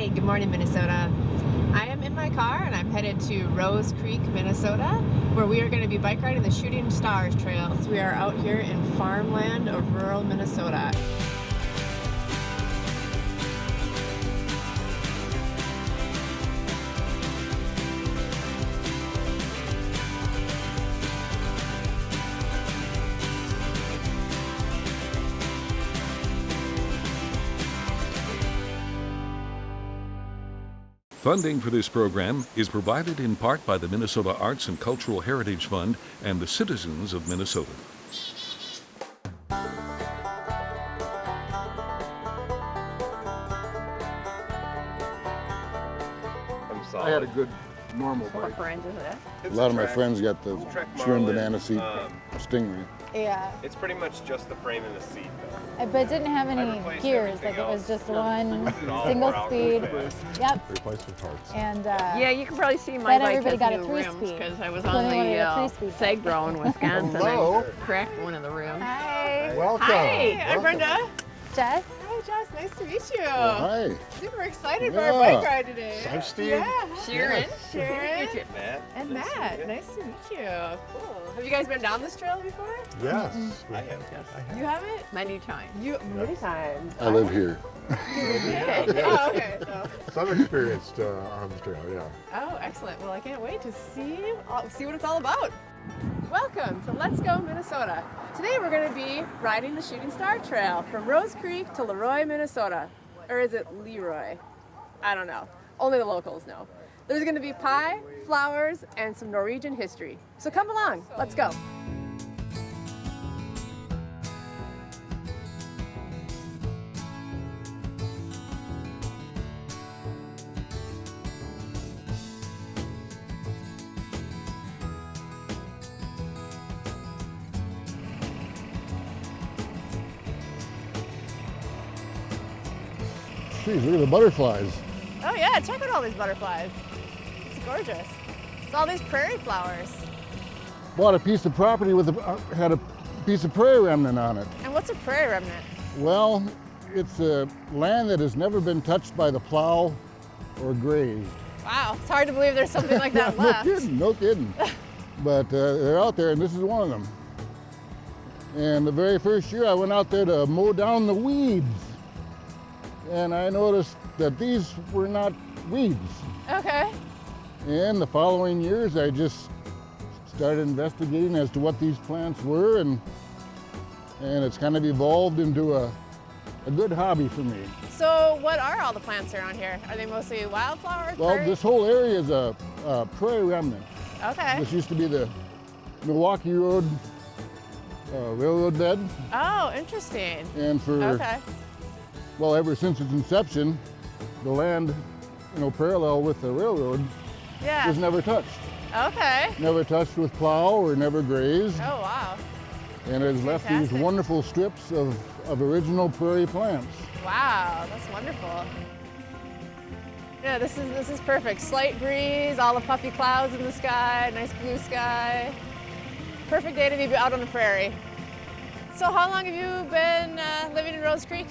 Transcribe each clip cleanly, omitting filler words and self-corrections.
Hey, good morning, Minnesota. I am in my car and I'm headed to Rose Creek, Minnesota, where we are going to be bike riding the Shooting Stars Trails. We are out here in farmland of rural Minnesota. Funding for this program is provided in part by the Minnesota Arts and Cultural Heritage Fund and the citizens of Minnesota. I had a good normal bike. A lot of my friends got the trim banana seat Stingray. Yeah, It's pretty much just the frame and the seat, though. but it didn't have any gears. Like it was just one single speed. Yep. Replacement parts. And Yeah, you can probably see my then bike everybody has got a new 3-speed. rims because I was So on they wanted a the 3-speed. Segro in Wisconsin. Hello. I cracked one of the rims. Hi. Welcome. Hi, I'm Brenda. Jess. Hi, Jess. Nice to meet you. Hi. Super excited for Yeah. our bike ride today. I'm Steve. Yeah. Sharon. Sharon. Matt? And Matt. Nice to meet you. Cool. Have you guys been down this trail before? Yes. I have. You haven't? Many times. You many times. I live here. Oh, okay. So. Some experienced on the trail, yeah. Oh, excellent. Well, I can't wait to see what it's all about. Welcome to Let's Go Minnesota. Today we're going to be riding the Shooting Star Trail from Rose Creek to LeRoy, Minnesota. Or is it LeRoy? I don't know. Only the locals know. There's going to be pie, flowers, and some Norwegian history. So come along. Let's go. Geez, look at the butterflies. Oh yeah, check out all these butterflies. It's gorgeous. It's all these prairie flowers. Bought a piece of property with had a piece of prairie remnant on it. And what's a prairie remnant? Well, it's a land that has never been touched by the plow or grazed. Wow, it's hard to believe there's something like that No left. kidding, no kidding. But they're out there, and this is one of them. And the very first year I went out there to mow down the weeds, and I noticed that these were not weeds. Okay. And the following years I just started investigating as to what these plants were, and it's kind of evolved into a good hobby for me. So what are all the plants around here? Are they mostly wildflowers? Well, prairie? this whole area is a prairie remnant. Okay. This used to be the Milwaukee Road railroad bed, Oh, interesting. and for Okay. well, ever since its inception, the land, parallel with the railroad Yeah. was never touched. Okay. Never touched with plow or never grazed, Oh, wow. and it has left these Fantastic. wonderful strips of original prairie plants. Wow, that's wonderful. Yeah, this is perfect. Slight breeze, all the puffy clouds in the sky, nice blue sky. Perfect day to be out on the prairie. So how long have you been living in Rose Creek?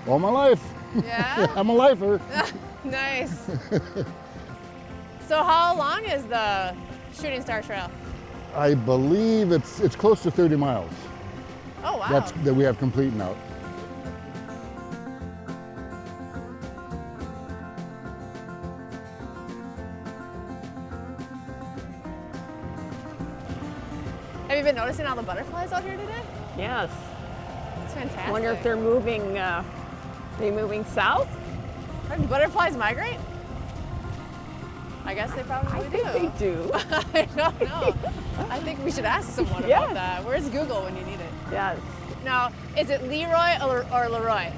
All my life. Yeah? I'm a lifer. Nice. So how long is the Shooting Star Trail? I believe it's close to 30 miles. Oh, wow. That we have complete now. Have you been noticing all the butterflies out here today? Yes. It's fantastic. I wonder if they're moving. They moving south? Do butterflies migrate? I guess they probably I do. think they do. I don't know. I think we should ask someone about Yes. that. Where's Google when you need it? Yes. Now, is it LeRoy or LeRoy?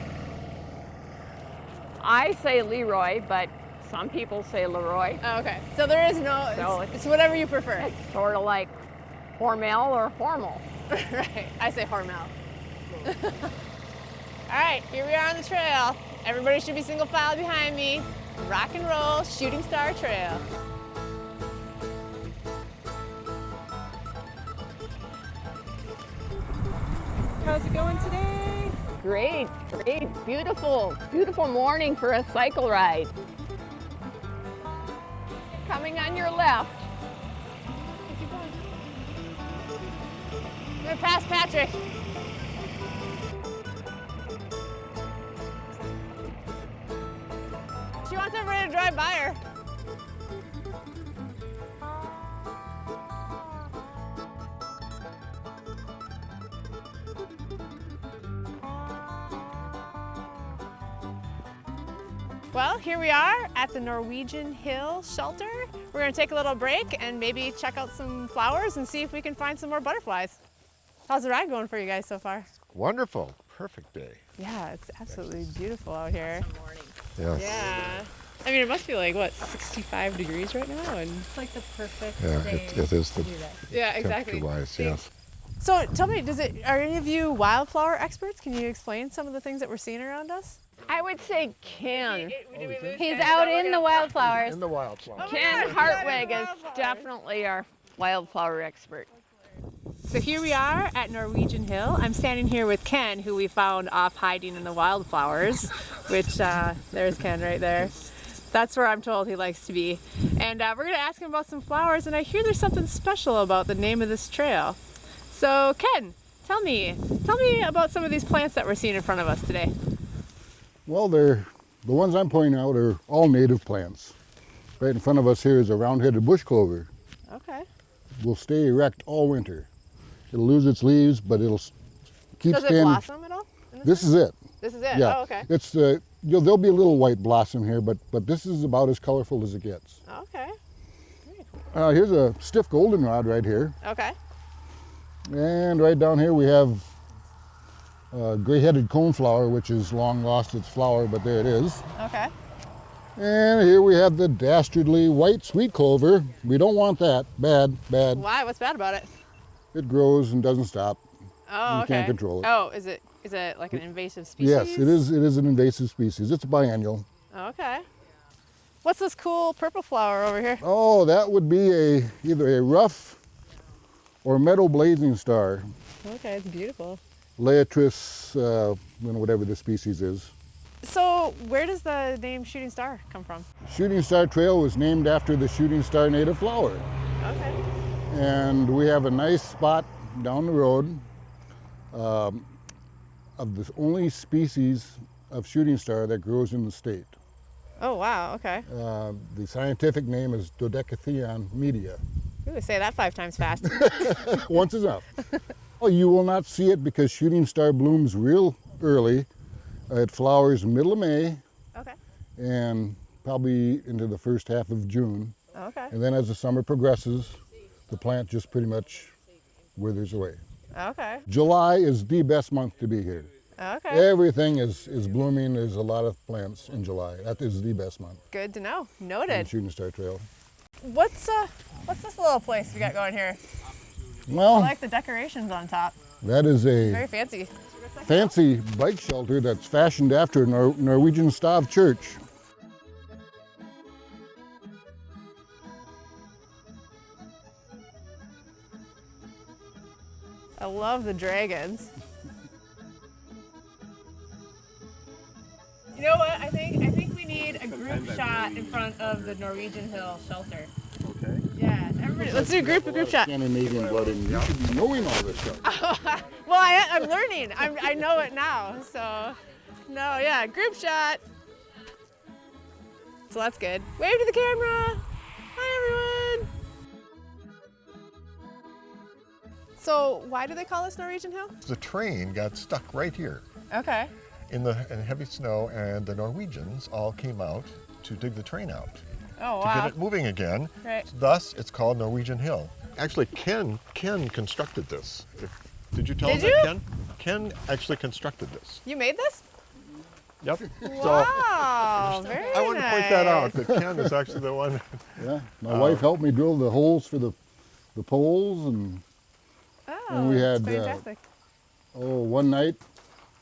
I say LeRoy, but some people say LeRoy. Oh, okay. So there is no, So it's whatever you prefer. It's sort of like Hormel or Hormel. Right. I say Hormel. All right, here we are on the trail. Everybody should be single file behind me. Rock and roll Shooting Star Trail. How's it going today? Great, great, beautiful, beautiful morning for a cycle ride. Coming on your left. We're gonna pass Patrick. She wants everybody to drive by her. Well, here we are at the Norwegian Hill shelter. We're gonna take a little break and maybe check out some flowers and see if we can find some more butterflies. How's the ride going for you guys so far? Wonderful. Perfect day. Yeah, it's absolutely beautiful out here. Yes. Yeah. I mean, it must be like, what, 65 degrees right now? And It's like the perfect Yeah, day it is to the do that. yeah, exactly. temperature-wise, yes. So tell me, are any of you wildflower experts? Can you explain some of the things that we're seeing around us? I would say Ken. He's out in the wildflowers. In the wildflower. Ken Hartwig is definitely our wildflower expert. So here we are at Norwegian Hill. I'm standing here with Ken, who we found off hiding in the wildflowers, which there's Ken right there. That's where I'm told he likes to be. And we're gonna ask him about some flowers, and I hear there's something special about the name of this trail. So Ken, tell me about some of these plants that we're seeing in front of us today. Well, the ones I'm pointing out are all native plants. Right in front of us here is a round-headed bush clover. Okay. Will stay erect all winter. It'll lose its leaves, but it'll keep Does it standing. blossom at all? This is it. This is it? Yeah. Oh, okay. It's there'll be a little white blossom here, but this is about as colorful as it gets. Okay. Here's a stiff goldenrod right here. Okay. And right down here we have gray-headed coneflower, which has long lost its flower, but there it is. Okay. And here we have the dastardly white sweet clover. We don't want that. Bad, bad. Why? What's bad about it? It grows and doesn't stop. Oh, You okay. can't control it. Oh, is it like an invasive species? Yes, it is. It is an invasive species. It's biennial. Okay. What's this cool purple flower over here? Oh, that would be either a rough or meadow blazing star. Okay, it's beautiful. Laetris, whatever the species is. So where does the name Shooting Star come from? Shooting Star Trail was named after the shooting star native flower. Okay. And we have a nice spot down the road of the only species of shooting star that grows in the state. Oh, wow, okay. The scientific name is Dodecatheon media. Ooh, say that 5 times fast. Once is enough. Oh, you will not see it because shooting star blooms real early. It flowers middle of May Okay. and probably into the first half of June. Okay. And then as the summer progresses, the plant just pretty much withers away. Okay. July is the best month to be here. Okay. Everything is blooming. There's a lot of plants in July. That is the best month Good to know. on Noted. Shooting Star Trail. What's this little place we got going here? I Well, like the decorations on top. that is a Very fancy. fancy bike shelter that's fashioned after Norwegian Stav Church. I love the dragons. You know what? I think we need a group shot in front of the Norwegian Hill shelter. Okay. Yeah, everybody, let's do a group shot. Scandinavian blood, and you should be knowing all this stuff. Well, I'm learning. I know it now. So, no, yeah, group shot. So that's good. Wave to the camera. Hi, everyone. So why do they call this Norwegian Hill? The train got stuck right here Okay. in heavy snow, and the Norwegians all came out to dig the train out Oh, to wow. get it moving again. Right. Thus, it's called Norwegian Hill. Actually, Ken constructed this. Did you tell him Did that, you? Ken? Ken actually constructed this. You made this? Yep. Wow, very I want to point that out, nice. that Ken is actually the one. Yeah, my wife helped me drill the holes for the poles, and Oh, we that's had, fantastic. one night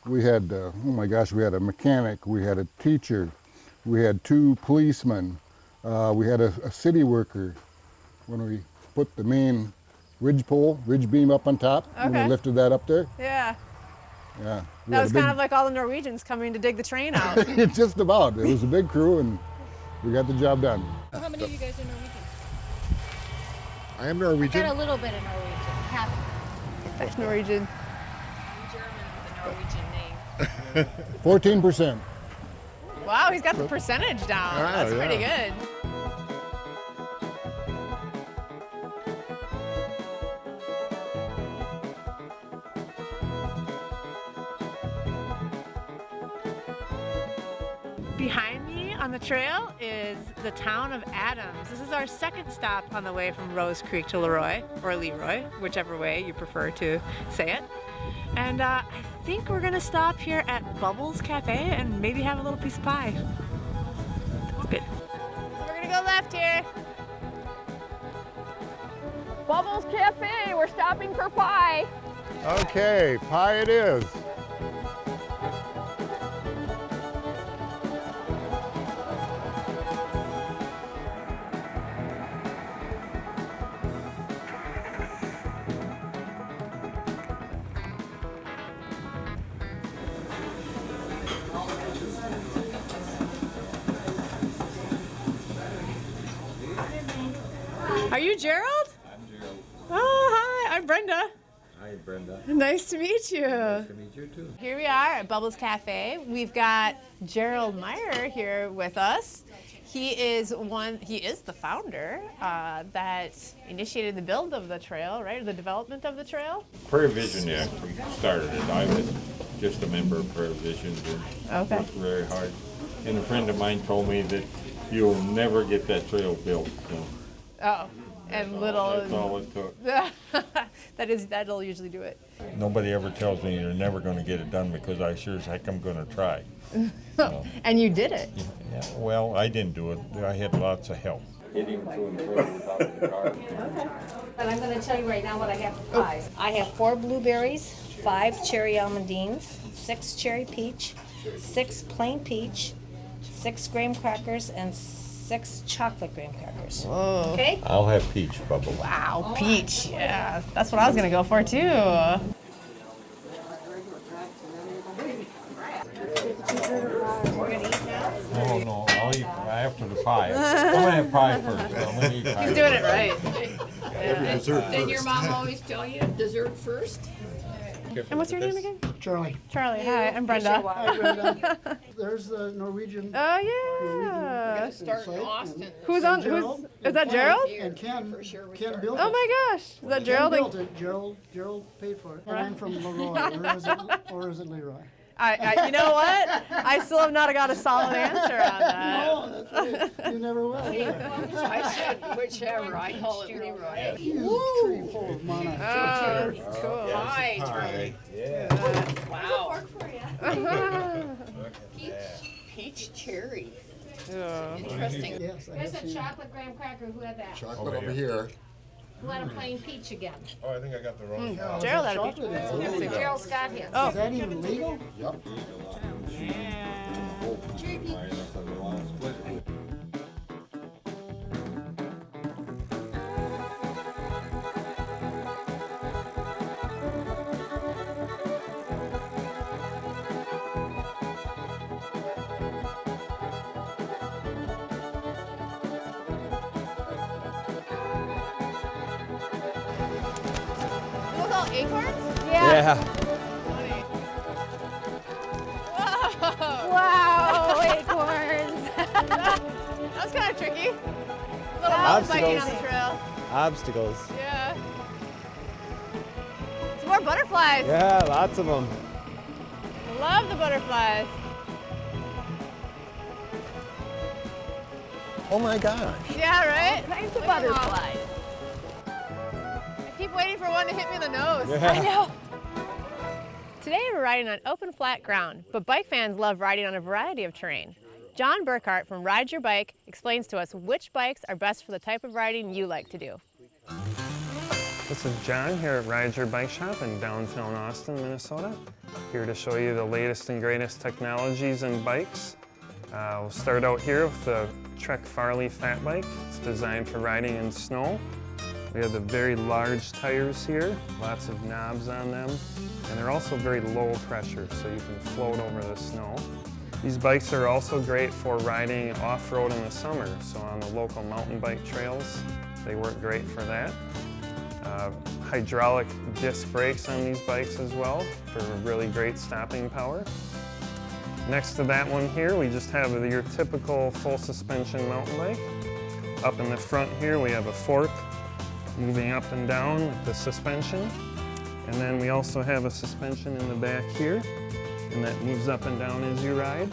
we had, oh my gosh, we had a mechanic, we had a teacher, we had 2 policemen, we had a city worker when we put the main ridge beam up on top, when we Okay. lifted that up there. Yeah. Yeah. That was kind of like all the Norwegians coming to dig the train out. Just about. It was a big crew, and we got the job done. How many of you guys are Norwegian? I am Norwegian. Got a little bit of Norwegian. Half. That's Norwegian. German with a Norwegian name. 14%. Wow, he's got the percentage down. Ah, That's pretty yeah. good. Behind me on the trail is the town of Adams. This is our second stop on the way from Rose Creek to LeRoy, or Leroy, whichever way you prefer to say it. And I think we're gonna stop here at Bubbles Cafe and maybe have a little piece of pie. That's good. So we're gonna go left here. Bubbles Cafe, we're stopping for pie. Okay, pie it is. Are you Gerald? I'm Gerald. Oh, hi, I'm Brenda. Hi, Brenda. Nice to meet you. Nice to meet you too. Here we are at Bubbles Cafe. We've got Gerald Meyer here with us. He is the founder that initiated the build of the trail, right? Or the development of the trail. Prairie Vision actually started it. I was just a member of Prairie Vision and Okay. worked very hard. And a friend of mine told me that you'll never get that trail built. So Oh, and little. that's all it took. That'll usually do it. Nobody ever tells me you're never going to get it done because I sure as heck I'm going to try. So, And you did it. yeah, well, I didn't do it. I had lots of help. Getting to and fro without the car. But I'm going to tell you right now what I have for pies. I have 4 blueberries, 5 cherry almondines, 6 cherry peach, 6 plain peach, 6 graham crackers, and 6 chocolate graham crackers. Whoa. Okay? I'll have peach, Bubba. Wow, peach. Yeah, that's what I was gonna go for too. No, no, I'll eat after the pie. I'm going to have pie first. I'm going to eat pie. He's doing it right. Did your mom always tell you dessert first? And what's your name again? Charlie. Charlie. Hi, I'm Brenda. Hi, Brenda. There's the Norwegian. Oh yeah. Start in Austin. Who's on? Is that Gerald? And Ken. Ken built it. Oh my gosh, is that Gerald? Ken built it. Gerald paid for it. And I'm from LeRoy, or is it Leroy? You know what? I still have not got a solid answer on that. Oh, that's right. You never will. I said whichever. I call it Leroy. Huge tree full of monarchs. Oh, cool. Hi, Charlie. Yeah. Wow. Peach cherry. Interesting. Yes, I There's have a seen it. chocolate graham cracker. Who had that? Chocolate over here. Who had a plain peach again? Oh, I think I got the wrong. Oh, is Gerald that had a peach. chocolate in it? Gerald Scott his. Oh. Is that even legal? Yep. Those all acorns? Yeah. Whoa! Wow, acorns. That was kind of tricky. A little mountain biking on the trail. Obstacles. Yeah. Some more butterflies. Yeah, lots of them. Love the butterflies. Oh my gosh. Yeah, right? Thanks for butterflies. I keep waiting for one to hit me in the nose. Yeah. I know. Today we're riding on open flat ground, but bike fans love riding on a variety of terrain. John Burkhart from Ride Your Bike explains to us which bikes are best for the type of riding you like to do. This is John here at Ride Your Bike Shop in downtown Austin, Minnesota. Here to show you the latest and greatest technologies in bikes. We'll start out here with the Trek Farley Fat Bike. It's designed for riding in snow. We have the very large tires here, lots of knobs on them. and they're also very low pressure, so you can float over the snow. These bikes are also great for riding off-road in the summer, so on the local mountain bike trails, they work great for that. Hydraulic disc brakes on these bikes as well for really great stopping power. Next to that one here, we just have your typical full suspension mountain bike. Up in the front here, we have a fork moving up and down with the suspension. And then we also have a suspension in the back here, and that moves up and down as you ride.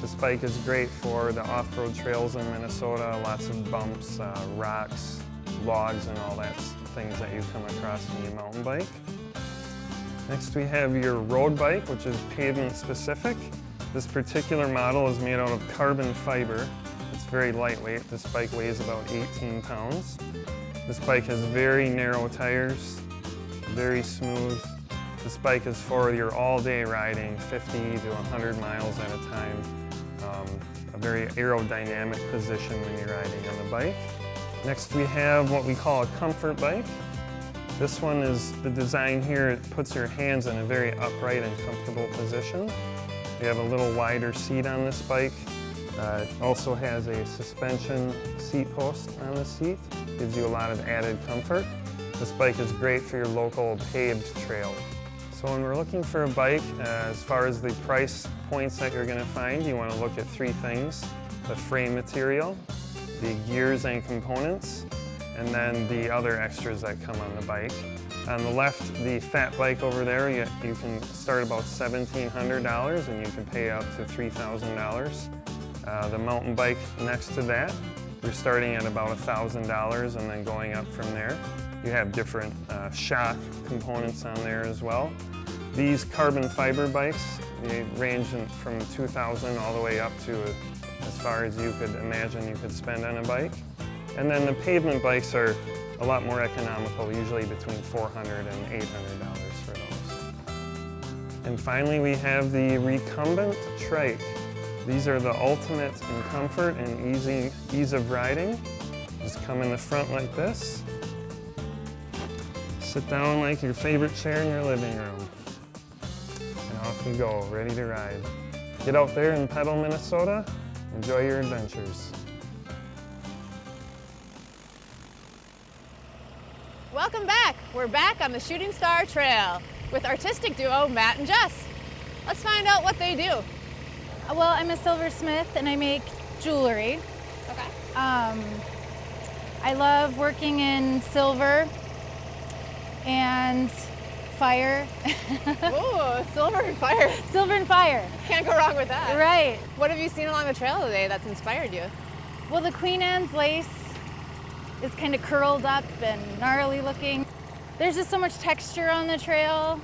This bike is great for the off-road trails in Minnesota, lots of bumps, rocks, logs, and all that things that you come across when you mountain bike. Next we have your road bike, which is pavement specific. This particular model is made out of carbon fiber. It's very lightweight. This bike weighs about 18 pounds. This bike has very narrow tires, very smooth. This bike is for your all-day riding, 50 to 100 miles at a time. A very aerodynamic position when you're riding on the bike. Next we have what we call a comfort bike. This one is the design here, it puts your hands in a very upright and comfortable position. You have a little wider seat on this bike. It also has a suspension seat post on the seat. Gives you a lot of added comfort. This bike is great for your local paved trail. So when we're looking for a bike, as far as the price points that you're going to find, you want to look at three things: the frame material, the gears and components, and then the other extras that come on the bike. On the left, the fat bike over there, you can start about $1,700 and you can pay up to $3,000. The mountain bike next to that, you're starting at about $1,000 and then going up from there. You have different shock components on there as well. These carbon fiber bikes, they range from $2,000 all the way up to as far as you could imagine you could spend on a bike. And then the pavement bikes are a lot more economical, usually between $400 and $800 for those. And finally, we have the recumbent trike. These are the ultimate in comfort and ease of riding. Just come in the front like this. Sit down like your favorite chair in your living room. And off you go, ready to ride. Get out there and pedal Minnesota. Enjoy your adventures. Welcome back. We're back on the Shooting Star Trail with artistic duo Matt and Jess. Let's find out what they do. Well, I'm a silversmith and I make jewelry. Okay. I love working in silver and fire. Ooh, silver and fire. Silver and fire. Can't go wrong with that. Right. What have you seen along the trail today that's inspired you? Well, the Queen Anne's lace is kind of curled up and gnarly looking. There's just so much texture on the trail,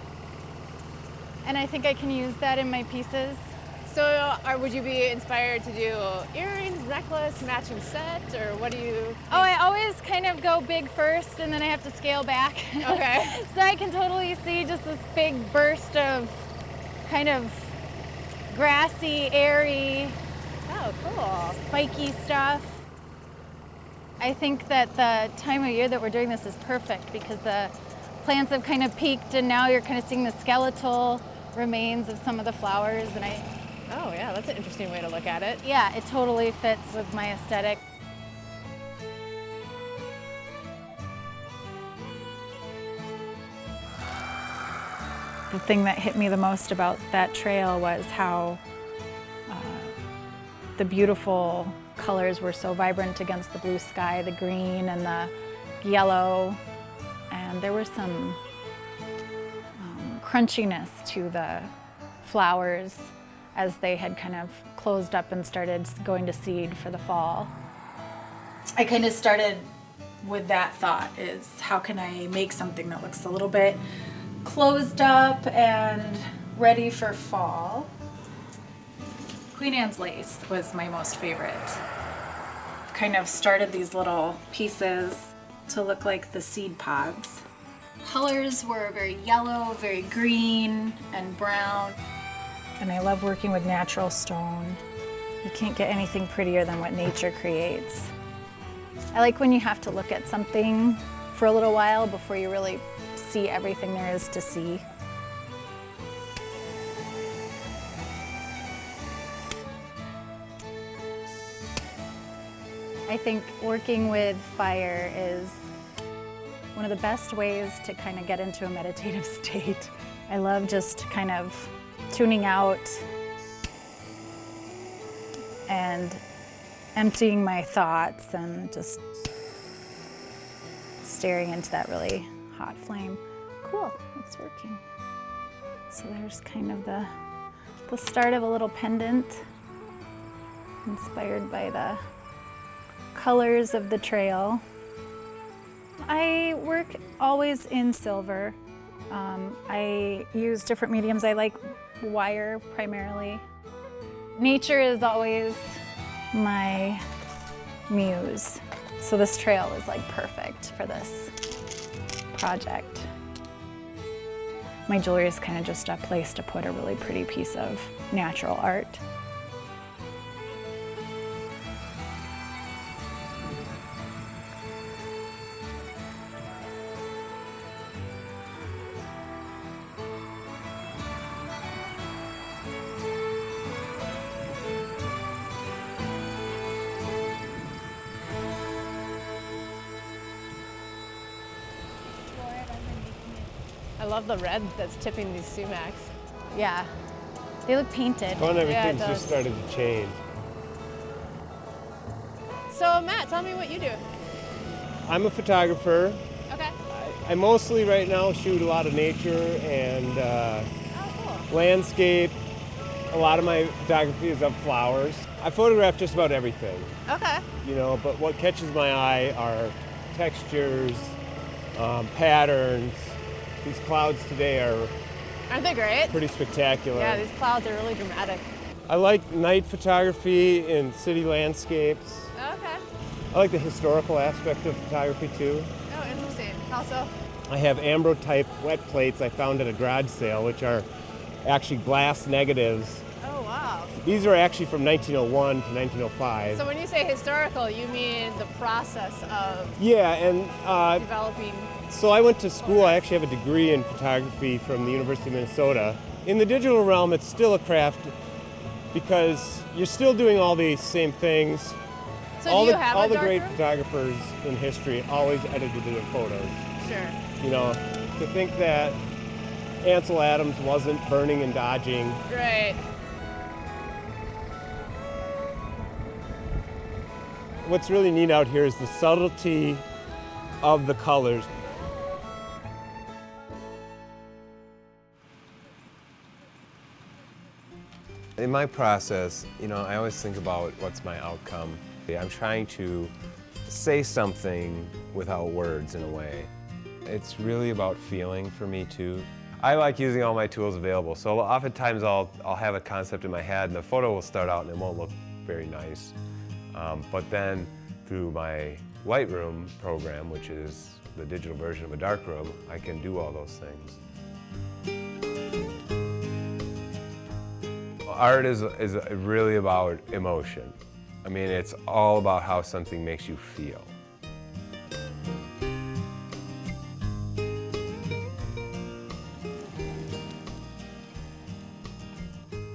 and I think I can use that in my pieces. So would you be inspired to do earrings, necklace, matching set, or what do you think? Oh, I always kind of go big first and then I have to scale back. Okay. So I can totally see just this big burst of kind of grassy, airy, oh, cool, spiky stuff. I think that the time of year that we're doing this is perfect because the plants have kind of peaked and now you're kind of seeing the skeletal remains of some of the flowers, and oh yeah, that's an interesting way to look at it. Yeah, it totally fits with my aesthetic. The thing that hit me the most about that trail was how the beautiful colors were so vibrant against the blue sky, the green and the yellow, and there was some crunchiness to the flowers as they had kind of closed up and started going to seed for the fall. I kind of started with that thought, is how can I make something that looks a little bit closed up and ready for fall. Queen Anne's lace was my most favorite. Kind of started these little pieces to look like the seed pods. Colors were very yellow, very green and brown. And I love working with natural stone. You can't get anything prettier than what nature creates. I like when you have to look at something for a little while before you really see everything there is to see. I think working with fire is one of the best ways to kind of get into a meditative state. I love just kind of tuning out and emptying my thoughts and just staring into that really hot flame. Cool, it's working. So there's kind of the start of a little pendant inspired by the colors of the trail. I work always in silver. I use different mediums. I like wire primarily. Nature is always my muse. So this trail is like perfect for this project. My jewelry is kind of just a place to put a really pretty piece of natural art. I love the red that's tipping these sumacs. Yeah, they look painted. Fun, everything's Yeah, it just started to change. So Matt, tell me what you do. I'm a photographer. Okay. I mostly right now shoot a lot of nature and Cool. landscape. A lot of my photography is of flowers. I photograph just about everything, Okay. you know, but what catches my eye are textures, patterns. These clouds today are Aren't they great? pretty spectacular. Yeah, these clouds are really dramatic. I like night photography in city landscapes. Okay. I like the historical aspect of photography too. Oh, interesting. How so? I have ambro-type wet plates I found at a garage sale, which are actually glass negatives. Oh, wow. These are actually from 1901 to 1905. So when you say historical, you mean the process of Yeah, and developing. so I went to school. I actually have a degree in photography from the University of Minnesota. In the digital realm, it's still a craft because you're still doing all these same things. So all do you have all a the great darkroom? photographers in history always edited their photos. Sure. You know, to think that Ansel Adams wasn't burning and dodging. Right. What's really neat out here is the subtlety of the colors. In my process, you know, I always think about what's my outcome. I'm trying to say something without words in a way. It's really about feeling for me too. I like using all my tools available, so oftentimes I'll have a concept in my head and the photo will start out and it won't look very nice. But then through my Lightroom program, which is the digital version of a darkroom, I can do all those things. Art is really about emotion. I mean, it's all about how something makes you feel.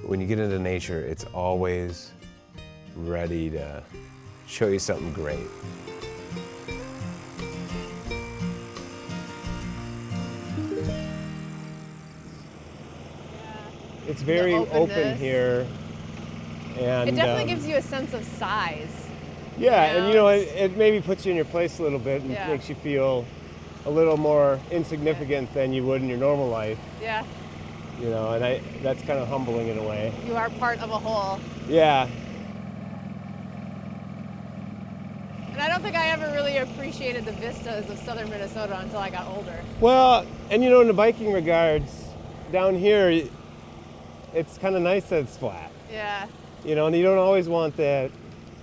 When you get into nature, it's always ready to show you something great. It's very open openness. here. And It definitely gives you a sense of size. yeah, you and know, you know, it's- it maybe puts you in your place a little bit and Yeah. makes you feel a little more insignificant than you would in your normal life. Yeah. You know, and that's kind of humbling in a way. You are part of a whole. Yeah. And I don't think I ever really appreciated the vistas of southern Minnesota until I got older. Well, and you know, in the biking regards, down here, it's kind of nice that it's flat. Yeah. You know, and you don't always want that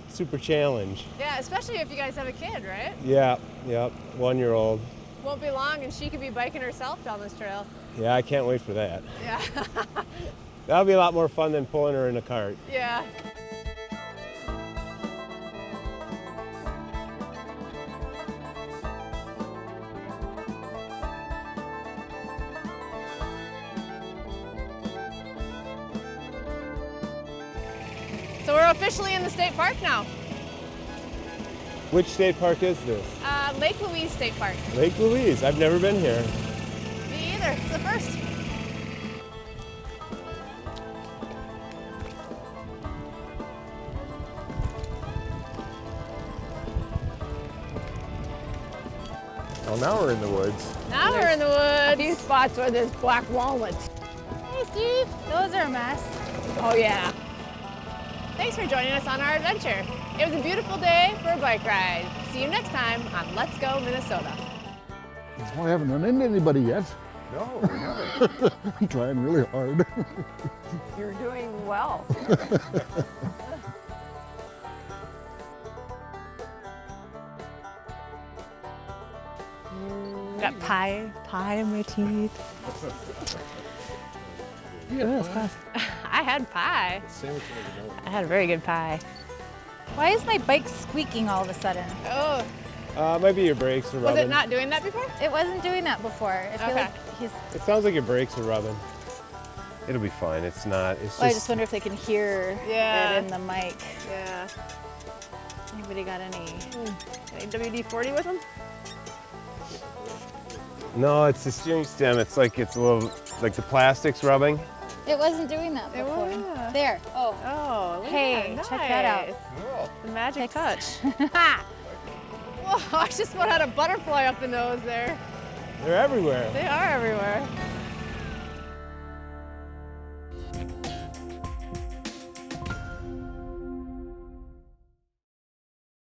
super challenge. Yeah, especially if you guys have a kid, right? Yeah, yep, 1-year-old. Won't be long and she could be biking herself down this trail. Yeah, I can't wait for that. Yeah. That'll be a lot more fun than pulling her in a cart. Yeah. So we're officially in the state park now. Which state park is this? Lake Louise State Park. Lake Louise. I've never been here. Me either. It's the first. Well, now we're in the woods. Now we're in the woods. A few spots where there's black walnuts. Hey, Steve. Those are a mess. Oh yeah. Thanks for joining us on our adventure. It was a beautiful day for a bike ride. See you next time on Let's Go Minnesota. Well, I haven't run into anybody yet. No, we haven't. I'm trying really hard. You're doing well. Got pie in my teeth. I had pie. I had a very good pie. Why is my bike squeaking all of a sudden? Oh, It might be your brakes are rubbing. was it not doing that before? It wasn't doing that before. I feel Okay. like he's. It sounds like your brakes are rubbing. It'll be fine. It's not. It's just. Well, I just wonder if they can hear Yeah. it in the mic. Yeah. Anybody got any? Any WD-40 with them? No, it's the steering stem. It's a little like the plastic's rubbing. It wasn't doing that It before. was. There. Oh. Oh, look Hey, at that. check that out. Nice. The magic touch. Fixed. Whoa, I just had a butterfly up the nose there. They're everywhere. They are everywhere.